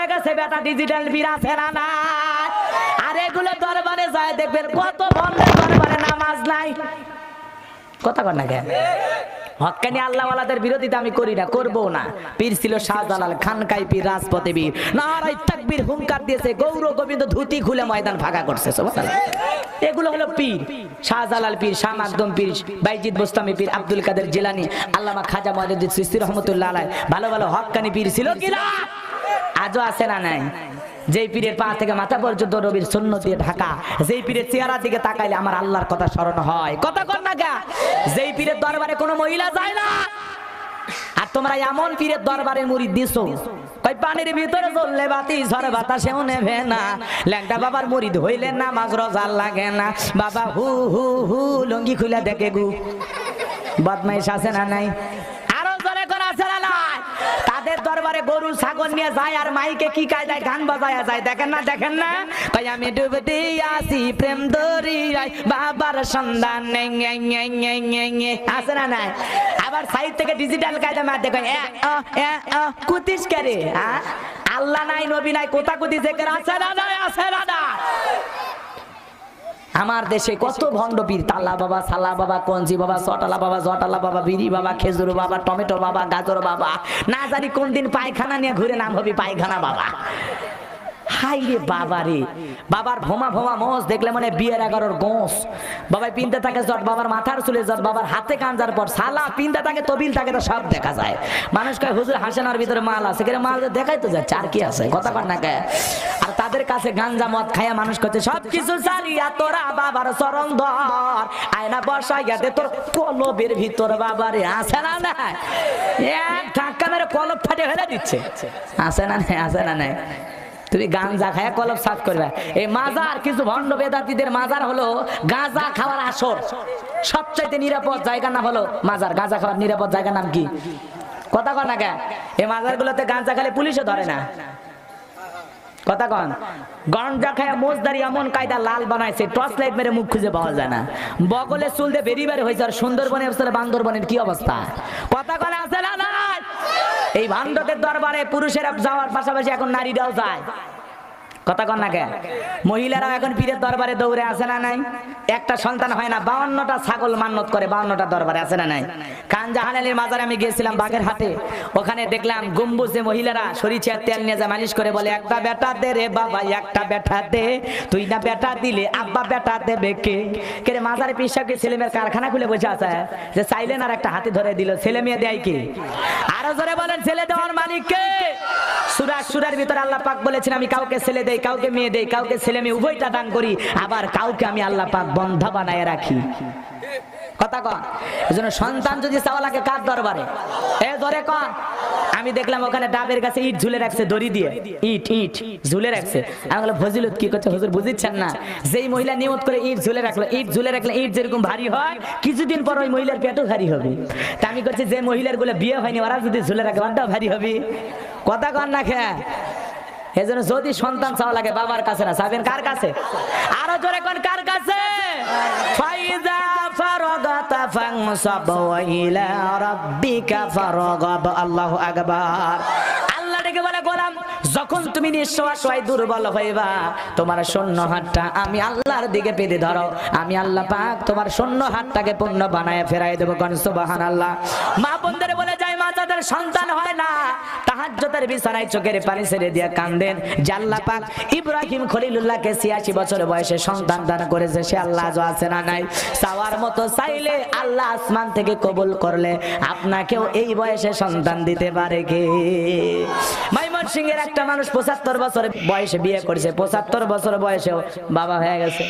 হয়ে গেছে বেটা ডিজিটাল পীর আছে না না আর এগুলো দরবারে যায় দেখবেন কত ভন্ডের দরবারে নামাজ নাই কথা কর না কেন হক্কানি আল্লাহওয়ালাদের বিরোধিতা আমি করি না করবো না পীর ছিল শাহজালাল খানকাই পীর রাজপথে বীর নারায়ে তাকবীর হুঙ্কার দিয়েছে গৌর গোবিন্দ ধুতি খুলে ময়দান ফাঁকা করছে সুবহানাল্লাহ এগুলো হলো পীর শাহজালাল পীর শাহ মাকদুম পীর বাইজিদ বোস্তামি পীর আব্দুল কাদের জিলানী আল্লামা খাজা মুহাদ্দিস চিশতি রাহমাতুল্লাহ আলাইহি ভালো ভালো হক্কানি পীর ছিল কি না আজও আছে না নাই যেই পীরের পা থেকে মাথা পর্যন্ত নবীর সুন্নাত দিয়ে ঢাকা যেই পীরের চেহারার দিকে তাকাইলে আমার আল্লাহর কথা স্মরণ হয় কথা কর না গা যেই পীরের দরবারে কোনো মহিলা যায় না আর তোমরা এমন পীরের দরবারে মুরিদ দিছো কই পানির ভিতরে জ্বললে বাতি ঝড় বাতাসেও নেভে না ল্যাংটা বাবার মুরিদ হইলে নামাজ রোজা লাগে না বাবা হু হু হু লঙ্গি খুলে দেখে গু বদমাইশ আছে না নাই আরো জোরে করে আছে না নাই তাদের দরবারে গরু ছাগল নিয়ে যায় আর মাইকে কি কায়দায় গান বাজায়া যায় দেখেন না কই আমি ডুবতে আসি প্রেম দরিয়ায় বাবার সন্ধান আছে না নাই আবার সাইড থেকে ডিজিটাল কায়দা মার দেখো কুতিস করে আল্লাহ নাই নবী নাই কোথা কুতি জিকির আছে না নাই আছে না না আমার দেশে কত ভণ্ড পীর তাল্লা বাবা সালা বাবা কঞ্জি বাবা সটালা বাবা জটালা বাবা বিড়ি বাবা খেজুর বাবা টমেটো বাবা গাজর বাবা না জানি কোন দিন পায়খানা নিয়ে ঘুরে নাম হবে পায়খানা বাবা হাই রে বাবা রে বাবার ভোমা ভোমা মোষ দেখলে মানে বিয়ের 11 গোস বাবাই পিনতে থাকে জট বাবার মাথার চুলে জট বাবার হাতে কাঞ্জার পর সালা পিনতে থাকে তবিল থাকে তো সব দেখা যায় মানুষ কয় হুজুর হাসানার ভিতরে মাল আছে কেন মাল দেখাই তো যায় চার কি আছে কথা কর না কে আর তাদের কাছে গাঞ্জা মদ খায়া মানুষ করছে সব কিছু চালিয়া তোরা বাবার চরণ ধর আয়না বসাইয়া দে তোর কলবের ভিতর বাবারে আছে না না এক ধাক্কা মেরে কলব ফাটে ফেলে দিচ্ছে আছে না না আছে না না তুমি গাঁজা খায়া কলব সাফ করবে এই মাজার কিছু ভণ্ড বেদাতীদের মাজার হলো গাঁজা খাওয়ার আসর সবচাইতে নিরাপদ জায়গার নাম হলো মাজার গাঁজা খাওয়ার নিরাপদ জায়গার নাম কি কথা কন না কেন এই মাজারগুলোতে গাঁজা খেলে পুলিশও ধরে না কথা কন গাঁজা খায়া মোজদারি এমন কায়দা লাল বানাইছে টর্চ লাইট মেরে মুখ খুঁজে পাওয়া যায় না বগলে চুল দিয়ে বেরিবারে হয়েছে আর সুন্দরবনে বান্দরবনের কি অবস্থা কথা কন আছে না না এই ভান্ডদের দরবারে পুরুষেরা যাওয়ার পাশাপাশি এখন নারীরাও যায় কথা কন না কে মহিলারাও এখন পীরের দরবারে দৌড়ে আছে না নাই একটা সন্তান হয় না 52টা ছাগল মান্নত করে 52টা দরবারে আছে না নাই কানজাহানালির মাজারে আমি গিয়েছিলাম বাগেরহাটে ওখানে দেখলাম গম্বুজে মহিলারা সরিষার তেল নিয়ে যা মালিশ করে বলে একটা বেটা দে রে বাবা একটা বেটা দে তুই না বেটা দিলে আব্বা বেটা দেবে কে কে রে মাজারে পিসাকে ছেলে মেয়ের কারখানা খুলে বসে আছে যে চাইলেন আর একটা হাতে ধরে দিল ছেলে মেয়ে দেয় কি আরো জোরে বলেন ছেলে দেওয়ার মালিক কে সূরার ভিতরে আল্লাহ পাক বলেছেন আমি কাউকে ছেলে দেই কাউকে মেয়ে দেই কাউকে ছেলে মেয়ে উভয়টা দান করি আবার কাউকে আমি আল্লাহ পাক বন্ধা বানায় রাখি কথা কন এজন্য সন্তান যদি চাওয়া লাগে কার দরবারে এ ধরে কন আমি দেখলাম ওখানে ডাবের কাছে ইট ঝুলে রাখছে দড়ি দিয়ে ইট ঝুলে রাখছে আমি বললাম ফজিলত কি করছে হুজুর বুঝিচ্ছেন না যেই মহিলা নিয়ত করে ইট ঝুলে রাখলে ইট যেরকম ভারী হয় কিছুদিন পর ওই মহিলার পেটও ভারী হবে তা আমি করছি যে মহিলার গুলো বিয়ে হয়নি ওরা যদি ঝুলে রাখে ওটাও ভারী হবে কথা কন না খে এজন্য যদি সন্তান চাওয়া লাগে বাবার কাছে না চাবেন কার কাছে আরো জোরে কোন কার কাছে ফাইজা ফারাগাতা ফানসাব ওয়া ইলা রাব্বিকা ফারাগাব আল্লাহু আকবার আল্লাহ ডেকে বলে গোলাম যখন তুমি নিঃসহায় দুর্বল হইবা তোমার শূন্য হাতটা আমি আল্লাহর দিকে পেতে ধরো আমি আল্লাহ পাক তোমার শূন্য হাতটাকে পূর্ণ বানায় ফেরাই দেব কোন সুবহানাল্লাহ মা বোনদের বলে যায় মা যাদের সন্তান হয় না তাহাজ্জুদের বিছানায় চোখের পানি ছেড়ে দিয়ে কাঁদেন যে আল্লাহ পাক ইব্রাহিম খলিলুল্লাহকে 86 বছর বয়সে সন্তান দান করেছে সে আল্লাহ আজও আছে না নাই চাওয়ার মতো চাইলে আল্লাহ আসমান থেকে কবুল করলে আপনাকেও এই বয়সে সন্তান দিতে পারে কে ময়মনসিংহের একটা মানুষ 75 বছর বয়সে বিয়ে করেছে 75 বছর বয়সেও বাবা হয়ে গেছে